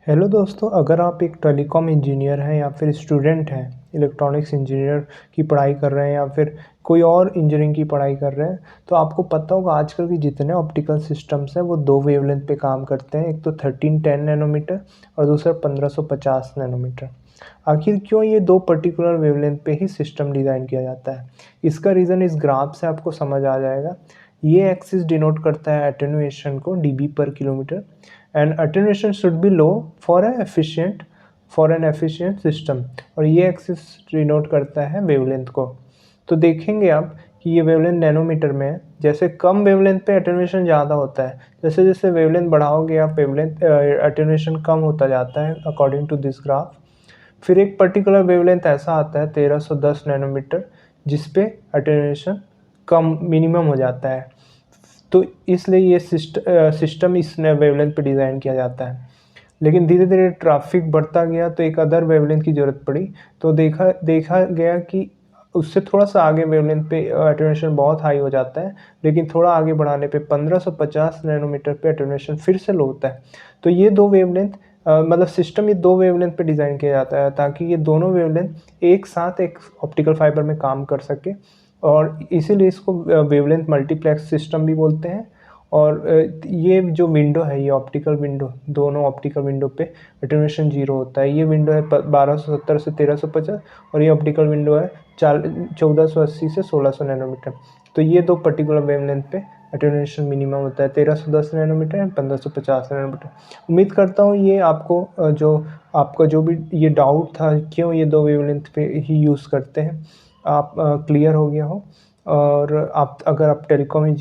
Hello दोस्तों, अगर आप एक टेलीकॉम इंजीनियर हैं या फिर स्टूडेंट हैं, इलेक्ट्रॉनिक्स इंजीनियर की पढ़ाई कर रहे हैं या फिर कोई और इंजीनियरिंग की पढ़ाई कर रहे हैं, तो आपको पता होगा आजकल के जितने ऑप्टिकल सिस्टम्स हैं वो दो वेवलेंथ पे काम करते हैं। एक तो 1310 नैनोमीटर और दूसरा 1550 नैनोमीटर। आखिर क्यों ये दो पर्टिकुलर वेवलेंथ पे ही सिस्टम डिज़ाइन किया जाता है? इसका रीज़न इस ग्राफ से आपको समझ आ जाएगा। ये एक्सिस डिनोट करता है एटेन्यूएशन को डीबी पर kilometre and attenuation should be low for an efficient system, और ये एक्सिस डिनोट करता है वेवलेंथ को। तो देखेंगे आप कि ये वेवलेंथ नैनोमीटर में है। जैसे कम वेवलेंथ पे अटेन्यूएशन ज़्यादा होता है, जैसे जैसे वेवलेंथ बढ़ाओगे आप वेवलेंथ अटेन्यूएशन कम होता जाता है अकॉर्डिंग टू दिस ग्राफ। फिर एक पर्टिकुलर वेवलेंथ ऐसा आता है 1310 नैनोमीटर, जिस पे अटेन्यूएशन कम मिनिमम हो जाता है। तो इसलिए ये सिस्टम इस वेवलेंथ पे डिज़ाइन किया जाता है। लेकिन धीरे धीरे ट्रैफिक बढ़ता गया तो एक अदर वेवलेंथ की ज़रूरत पड़ी। तो देखा गया कि उससे थोड़ा सा आगे वेवलेंथ पे अटेन्यूएशन बहुत हाई हो जाता है, लेकिन थोड़ा आगे बढ़ाने पे 1550 नैनोमीटर पे अटेन्यूएशन फिर से लो होता है। तो ये दो वेवलेंथ मतलब सिस्टम ये दो वेवलेंथ पे डिज़ाइन किया जाता है ताकि ये दोनों वेवलेंथ एक साथ एक ऑप्टिकल फाइबर में काम कर सके, और इसीलिए इसको वेवलेंथ मल्टीप्लेक्स सिस्टम भी बोलते हैं। और ये जो विंडो है, ये ऑप्टिकल विंडो, दोनों ऑप्टिकल विंडो पे अटेन्यूएशन 0 होता है। ये विंडो है 1270 से 1350, और ये ऑप्टिकल विंडो है 1480 से 1600 नैनोमीटर। तो ये दो पर्टिकुलर वेवलेंथ पे अटेन्यूएशन मिनिमम होता है 1310 नैनोमीटर एंड 1550 नैनोमीटर। उम्मीद करता हूँ ये आपको आपका जो भी ये डाउट था क्यों ये दो वेवलेंथ पे ही यूज़ करते हैं, आप क्लियर हो गया हो। और आप अगर आप टेलीकॉम